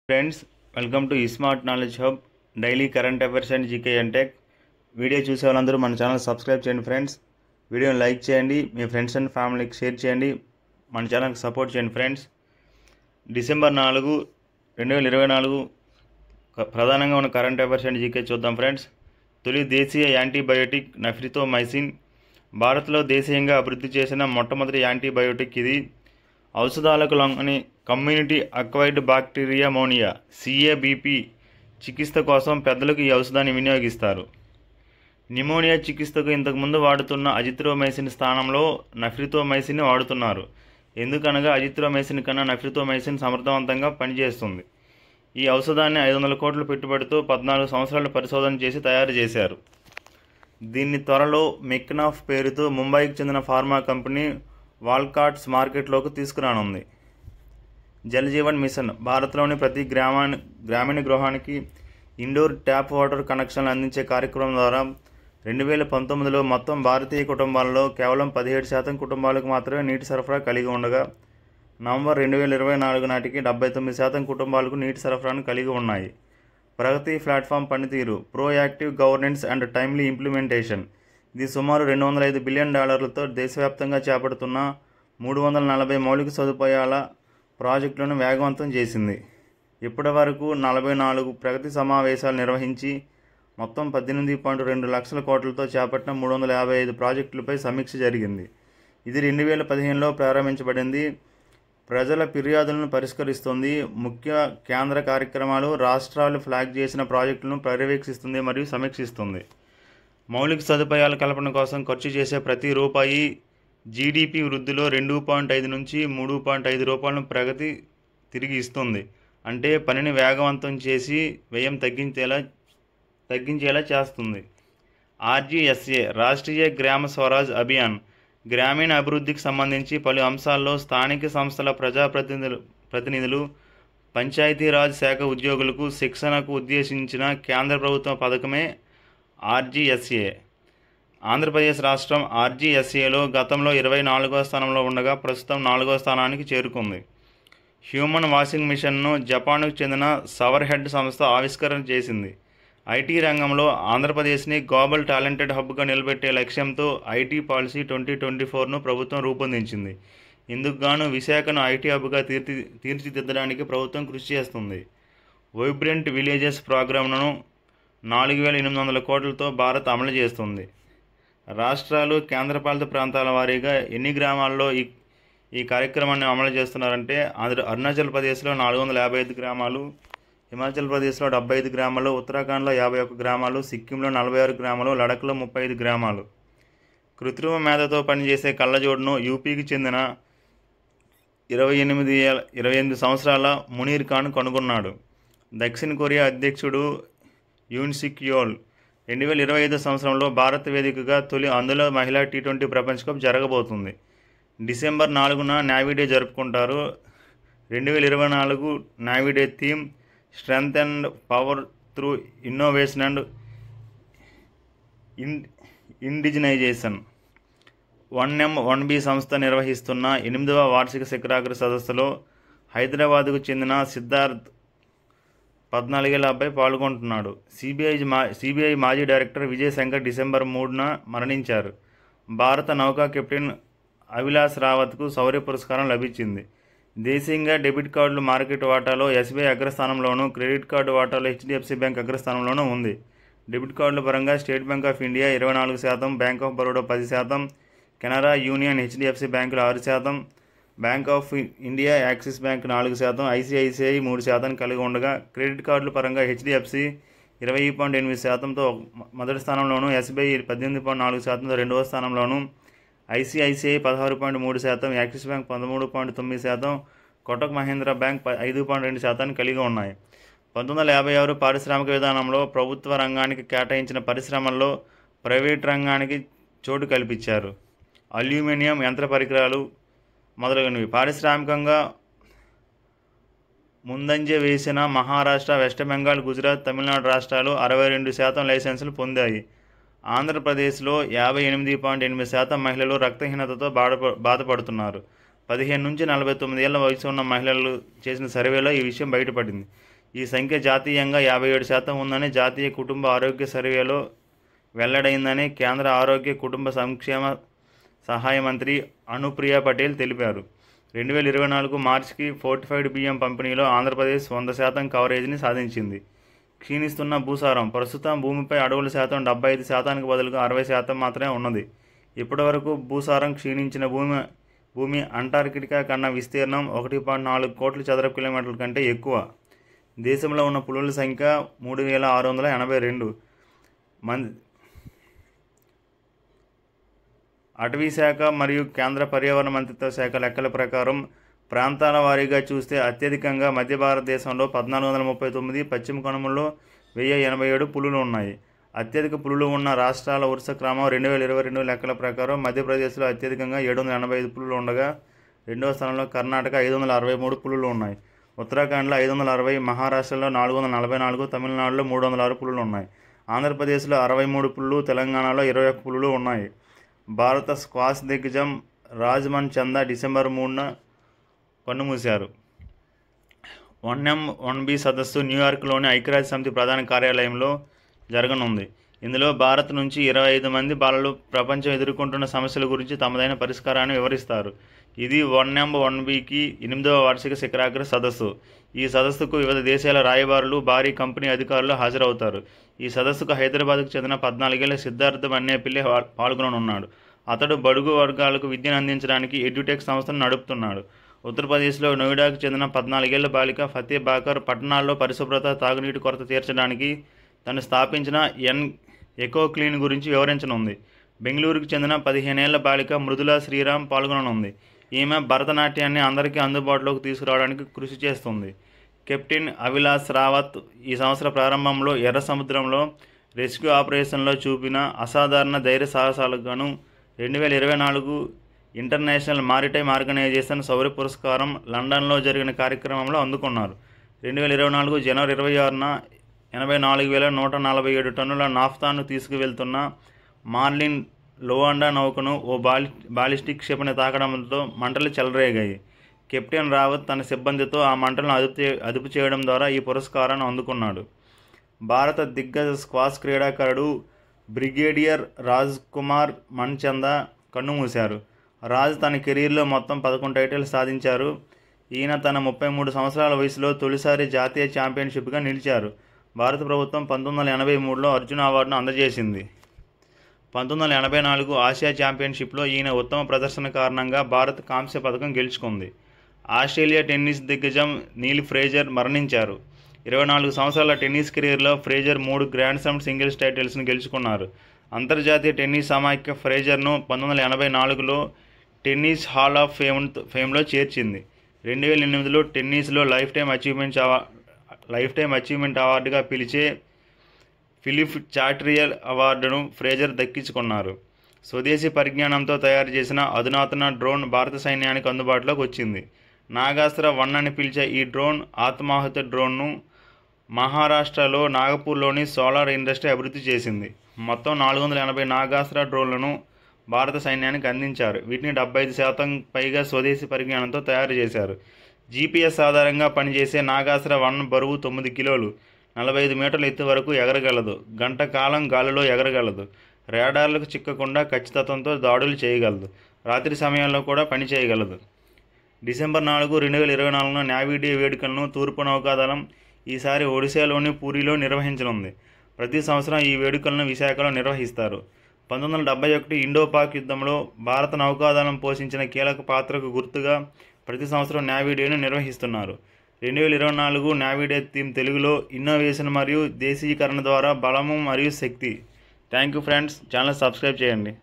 Friends, welcome to smart knowledge hub daily current affairs and GK and tech. Video చూసే వాళ్ళందరూ మన channel subscribe చేయండి friends. వీడియోని like చేయండి, మీ ఫ్రెండ్స్ అండ్ ఫ్యామిలీకి షేర్ చేయండి, మన ఛానల్కి సపోర్ట్ చేయండి ఫ్రెండ్స్. డిసెంబర్ 4, 2024 ప్రధానంగా ఉన్న కరెంట్ అఫైర్స్ అండ్ జీకే చూద్దాం ఫ్రెండ్స్. తొలి దేశీయ యాంటీబయోటిక్ నఫ్రితోమైసిన్. భారత్లో దేశీయంగా అభివృద్ధి చేసిన మొట్టమొదటి యాంటీబయోటిక్ ఇది. ఔషధాలకు లొంగని కమ్యూనిటీ అక్వైర్డ్ బ్యాక్టీరియామోనియా CABP చికిత్స కోసం పెద్దలకు ఈ ఔషధాన్ని వినియోగిస్తారు. న్యూమోనియా చికిత్సకు ఇంతకుముందు వాడుతున్న అజిత్రోమైసిన్ స్థానంలో నఫ్రితోమైసిన్ వాడుతున్నారు. ఎందుకనగా అజిత్రోమైసిన్ కన్నా నఫ్రితోమైసిన్ సమర్థవంతంగా పనిచేస్తుంది. ఈ ఔషధాన్ని 500 కోట్ల పెట్టుబడితో 14 సంవత్సరాలు పరిశోధన చేసి తయారు చేశారు. దీన్ని త్వరలో మెక్నాఫ్ పేరుతో ముంబైకి చెందిన ఫార్మా కంపెనీ వాల్కాట్స్ మార్కెట్లోకి తీసుకురానుంది. జల్ జీవన్ మిషన్. భారత్లోని ప్రతి గ్రామీణ గృహానికి ఇండోర్ ట్యాప్ వాటర్ కనెక్షన్లు అందించే కార్యక్రమం ద్వారా 2019లో మొత్తం భారతీయ కుటుంబాలలో కేవలం 17% కుటుంబాలకు మాత్రమే నీటి సరఫరా కలిగి ఉండగా, నవంబర్ 2024 నాటికి 79% కుటుంబాలకు నీటి సరఫరాను కలిగి ఉన్నాయి. ప్రగతి ప్లాట్ఫామ్ పనితీరు. Proactive governance and timely implementation. ఇది సుమారు $205 బిలియన్ దేశవ్యాప్తంగా చేపడుతున్న 340 మౌలిక సదుపాయాల ప్రాజెక్టులను వేగవంతం చేసింది. ఇప్పటి వరకు 44 ప్రగతి సమావేశాలు నిర్వహించి మొత్తం 18.2 లక్షల కోట్లతో చేపట్టిన 355 ప్రాజెక్టులపై సమీక్ష జరిగింది. ఇది 2015లో ప్రారంభించబడింది. ప్రజల ఫిర్యాదులను పరిష్కరిస్తుంది. ముఖ్య కేంద్ర కార్యక్రమాలు, రాష్ట్రాలు ఫ్లాగ్ చేసిన ప్రాజెక్టులను పర్యవేక్షిస్తుంది మరియు సమీక్షిస్తుంది. మౌలిక సదుపాయాల కల్పన కోసం ఖర్చు చేసే ప్రతి రూపాయి GDP వృద్ధిలో 2.5 నుంచి 3.5 రూపాయలను ప్రగతి తిరిగి ఇస్తుంది. అంటే పనిని వేగవంతం చేసి వ్యయం తగ్గించేలా చేస్తుంది. RGSA రాష్ట్రీయ గ్రామ స్వరాజ్ అభియాన్. గ్రామీణ అభివృద్ధికి సంబంధించి పలు అంశాల్లో స్థానిక సంస్థల ప్రతినిధులు, పంచాయతీరాజ్ శాఖ ఉద్యోగులకు శిక్షణకు ఉద్దేశించిన కేంద్ర ప్రభుత్వ పథకమే RGSA. ఆంధ్రప్రదేశ్ రాష్ట్రం RGSAలో గతంలో 24వ స్థానంలో ఉండగా ప్రస్తుతం 4వ స్థానానికి చేరుకుంది. హ్యూమన్ వాషింగ్ మిషన్ను జపాన్కు చెందిన సవర్ హెడ్ సంస్థ ఆవిష్కరణ చేసింది. ఐటీ రంగంలో ఆంధ్రప్రదేశ్ని గ్లోబల్ టాలెంటెడ్ హబ్గా నిలబెట్టే లక్ష్యంతో ఐటీ పాలసీ 2024ను ప్రభుత్వం రూపొందించింది. ఇందుకు గాను విశాఖను ఐటీ హబ్గా తీర్చిదిద్దడానికి ప్రభుత్వం కృషి చేస్తుంది. వైబ్రెంట్ విలేజెస్ ప్రోగ్రామ్ను 4,800 కోట్లతో భారత్ అమలు చేస్తుంది. రాష్ట్రాలు, కేంద్రపాలిత ప్రాంతాల వారీగా ఎన్ని గ్రామాల్లో ఈ కార్యక్రమాన్ని అమలు చేస్తున్నారంటే అరుణాచల్ ప్రదేశ్లో 455 గ్రామాలు, హిమాచల్ ప్రదేశ్లో 75 గ్రామాలు, ఉత్తరాఖండ్లో 51 గ్రామాలు, సిక్కింలో 46 గ్రామాలు, లడఖ్లో 35 గ్రామాలు. కృత్రిమ మేధతో పనిచేసే కళ్ళజోడును యూపీకి చెందిన 28 సంవత్సరాల మునీర్ ఖాన్ కనుగొన్నాడు. దక్షిణ కొరియా అధ్యక్షుడు యూన్ సిక్ యోల్ 2025 సంవత్సరంలో భారత్ వేదికగా తొలి అందులో మహిళా T20 ప్రపంచ కప్ జరగబోతుంది. డిసెంబర్ 4న నేవీ డే జరుపుకుంటారు. 2024 navy day theme strength and power through innovation and indigenisation. 1M1B సంస్థ నిర్వహిస్తున్న 8వ వార్షిక శిఖరాగ్ర సదస్సులో హైదరాబాద్కు చెందిన సిద్ధార్థ్ 14 ఏళ్ల అబ్బాయి పాల్గొంటున్నాడు. సిబిఐ మాజీ డైరెక్టర్ విజయ్ శంకర్ డిసెంబర్ 3న మరణించారు. భారత నౌకా కెప్టెన్ అవిలాష్ రావత్కు శౌర్య పురస్కారం లభించింది. దేశీయంగా డెబిట్ కార్డులు మార్కెట్ వాటాలో SBI అగ్రస్థానంలోనూ, క్రెడిట్ కార్డు వాటాలో HDFC బ్యాంక్ అగ్రస్థానంలోనూ ఉంది. డెబిట్ కార్డుల పరంగా State Bank of India 24%, Bank of Baroda 10%, Canara, Union, HDFC బ్యాంకులు 6%, Bank of India, Axis Bank 4%, ICICI 3% కలిగి ఉండగా, క్రెడిట్ కార్డుల పరంగా HDFC 20.8%తో మొదటి స్థానంలోనూ, SBI 18.4%తో రెండవ స్థానంలోనూ, ICICI 16.3%, axis bank 13.9%, Kotak Mahindra bank 5.2% కలిగి ఉన్నాయి. 1956 పారిశ్రామిక విధానంలో ప్రభుత్వ రంగానికి కేటాయించిన పరిశ్రమల్లో ప్రైవేట్ రంగానికి చోటు కల్పించారు. అల్యూమినియం, యంత్ర పరికరాలు మొదలగునవి. పారిశ్రామికంగా ముందంజ వేసిన మహారాష్ట్ర, వెస్ట్ బెంగాల్, గుజరాత్, తమిళనాడు రాష్ట్రాలు 62% లైసెన్సులు పొందాయి. ఆంధ్రప్రదేశ్లో 58.8% మహిళలు రక్తహీనతతో బాధపడుతున్నారు. 15 నుంచి 49 ఏళ్ల వయసు ఉన్న మహిళలు చేసిన సర్వేలో ఈ విషయం బయటపడింది. ఈ సంఖ్య జాతీయంగా 57% ఉందని జాతీయ కుటుంబ ఆరోగ్య సర్వేలో వెల్లడైందని కేంద్ర ఆరోగ్య కుటుంబ సంక్షేమ సహాయ మంత్రి అనుప్రియ పటేల్ తెలిపారు. 2024 మార్చికి ఫోర్టిఫైడ్ బియ్యం పంపిణీలో ఆంధ్రప్రదేశ్ 100% కవరేజీని సాధించింది. క్షీణిస్తున్న భూసారం. ప్రస్తుతం భూమిపై అడవుల శాతం 75%కు బదులుగా 60% మాత్రమే ఉన్నది. ఇప్పటివరకు భూసారం క్షీణించిన భూమి అంటార్కిటికా కన్నా విస్తీర్ణం 1.4 కోట్ల చదరపు కిలోమీటర్ల కంటే ఎక్కువ. దేశంలో ఉన్న పులుల సంఖ్య 3682. అటవీ శాఖ మరియు కేంద్ర పర్యావరణ మంత్రిత్వ శాఖ లెక్కల ప్రకారం ప్రాంతాల వారీగా చూస్తే అత్యధికంగా మధ్య భారతదేశంలో 1439, పశ్చిమ కనుమల్లో 1087 పులులు ఉన్నాయి. అత్యధిక పులులు ఉన్న రాష్ట్రాల వరుస క్రమం 2022 లెక్కల ప్రకారం మధ్యప్రదేశ్లో అత్యధికంగా 785 పులులు ఉండగా రెండవ స్థానంలో కర్ణాటక 563 పులులు ఉన్నాయి. ఉత్తరాఖండ్లో 560, మహారాష్ట్రలో 444, తమిళనాడులో 306 పులులు ఉన్నాయి. ఆంధ్రప్రదేశ్లో 63 పులులు, తెలంగాణలో 21 పులులు ఉన్నాయి. భారత స్క్వాష్ దిగ్గజం రాజ్మన్ చందా డిసెంబర్ 3న కన్నుమూశారు. 1M1B సదస్సు న్యూయార్క్లోని ఐక్యరాజ్య సమితి ప్రధాన కార్యాలయంలో జరగనుంది. ఇందులో భారత్ నుంచి 25 మంది బాలలు ప్రపంచం ఎదుర్కొంటున్న సమస్యల గురించి తమదైన పరిష్కారాన్ని వివరిస్తారు. ఇది 1M1Bకి 8వ వార్షిక శిఖరాగ్ర సదస్సు. ఈ సదస్సుకు వివిధ దేశాల రాయబారులు, భారీ కంపెనీ అధికారులు హాజరవుతారు. ఈ సదస్సుకు హైదరాబాద్కు చెందిన 14 ఏళ్ల సిద్ధార్థ్ మన్నేపిల్లే పాల్గొననున్నాడు. అతడు బడుగు వర్గాలకు విద్యను అందించడానికి ఎడ్యుటెక్ సంస్థను నడుపుతున్నాడు. ఉత్తరప్రదేశ్లో నోయిడాకు చెందిన 14 ఏళ్ల బాలిక ఫతే బాకర్ పట్టణాల్లో పరిశుభ్రత, తాగునీటి కొరత తీర్చడానికి తను స్థాపించిన ఎకో క్లీన్ గురించి వివరించనుంది. బెంగళూరుకు చెందిన 15 ఏళ్ల బాలిక మృదులా శ్రీరామ్ పాల్గొననుంది. ఈమె భరతనాట్యాన్ని అందరికీ అందుబాటులోకి తీసుకురావడానికి కృషి చేస్తుంది. కెప్టెన్ అవిలాష్ రావత్ ఈ సంవత్సర ప్రారంభంలో ఎర్ర సముద్రంలో రెస్క్యూ ఆపరేషన్లో చూపిన అసాధారణ ధైర్య సాహసాలకు గాను 2024 ఇంటర్నేషనల్ మారిటైమ్ ఆర్గనైజేషన్ శౌర్య పురస్కారం లండన్లో జరిగిన కార్యక్రమంలో అందుకున్నారు. 2024 జనవరి 26న 84,147 టన్నుల నాఫ్తాను తీసుకువెళ్తున్న మార్లిన్ లోవాండా నౌకను ఓ బాలిస్టిక్ క్షిపణి తాకడంతో మంటలు చెలరేగాయి. కెప్టెన్ రావత్ తన సిబ్బందితో ఆ మంటలను అదుపు చేయడం ద్వారా ఈ పురస్కారాన్ని అందుకున్నాడు. భారత దిగ్గజ స్క్వాష్ క్రీడాకారుడు బ్రిగేడియర్ రాజ్ కుమార్ మన్చందా కన్నుమూశారు. రాజ్ తన కెరీర్లో మొత్తం 11 టైటిల్స్ సాధించారు. ఈయన తన 33 సంవత్సరాల వయసులో తొలిసారి జాతీయ ఛాంపియన్షిప్గా నిలిచారు. భారత ప్రభుత్వం 1983లో అర్జున అవార్డును అందజేసింది. 1984 ఆసియా ఛాంపియన్షిప్లో ఈయన ఉత్తమ ప్రదర్శన కారణంగా భారత్ కాంస్య పథకం గెలుచుకుంది. ఆస్ట్రేలియా టెన్నిస్ దిగ్గజం నీల్ ఫ్రేజర్ మరణించారు. 24 సంవత్సరాల టెన్నిస్ కెరీర్లో ఫ్రేజర్ 3 గ్రాండ్ స్లామ్ సింగిల్స్ టైటిల్స్ను గెలుచుకున్నారు. అంతర్జాతీయ టెన్నిస్ సమాఖ్య ఫ్రేజర్ను 1984లో టెన్నిస్ హాల్ ఆఫ్ ఫేమ్లో చేర్చింది. 2008లో టెన్నిస్లో లైఫ్ టైమ్ అచీవ్మెంట్ అవార్డుగా పిలిచే ఫిలిప్ చాట్రియల్ అవార్డును ఫ్రేజర్ దక్కించుకున్నారు. స్వదేశీ పరిజ్ఞానంతో తయారు చేసిన అధునాతన డ్రోన్ భారత సైన్యానికి అందుబాటులోకి వచ్చింది. నాగాస్త్ర 1 అని పిలిచే ఈ డ్రోన్ ఆత్మాహుతి డ్రోన్ను మహారాష్ట్రలో నాగపూర్లోని సోలార్ ఇండస్ట్రీ అభివృద్ధి చేసింది. మొత్తం 480 నాగాస్త్ర డ్రోన్లను భారత సైన్యానికి అందించారు. వీటిని 75% పైగా స్వదేశీ పరిజ్ఞానంతో తయారు చేశారు. GPS ఆధారంగా పనిచేసే నాగాస్త్ర 1 బరువు 9 కిలోలు, 45 మీటర్ల ఎత్తు వరకు ఎగరగలదు. గంట కాలం గాలిలో ఎగరగలదు. రాడార్లకు చిక్కకుండా ఖచ్చితత్వంతో దాడులు చేయగలదు. రాత్రి సమయంలో కూడా పనిచేయగలదు. డిసెంబర్ 4, 2024 నేవీ డే వేడుకలను తూర్పు నౌకాదళం ఈసారి ఒడిశాలోని పూరిలో నిర్వహించనుంది. ప్రతి సంవత్సరం ఈ వేడుకలను విశాఖలో నిర్వహిస్తారు. 1971 ఇండో-పాక్ యుద్ధంలో భారత నౌకాదళం పోషించిన కీలక పాత్రకు గుర్తుగా ప్రతి సంవత్సరం నేవీ డేను నిర్వహిస్తున్నారు. 2024 నేవీ డే థీమ్ తెలుగులో ఇన్నోవేషన్ మరియు దేశీకరణ ద్వారా బలము మరియు శక్తి. Thank you friends. Channel subscribe చేయండి.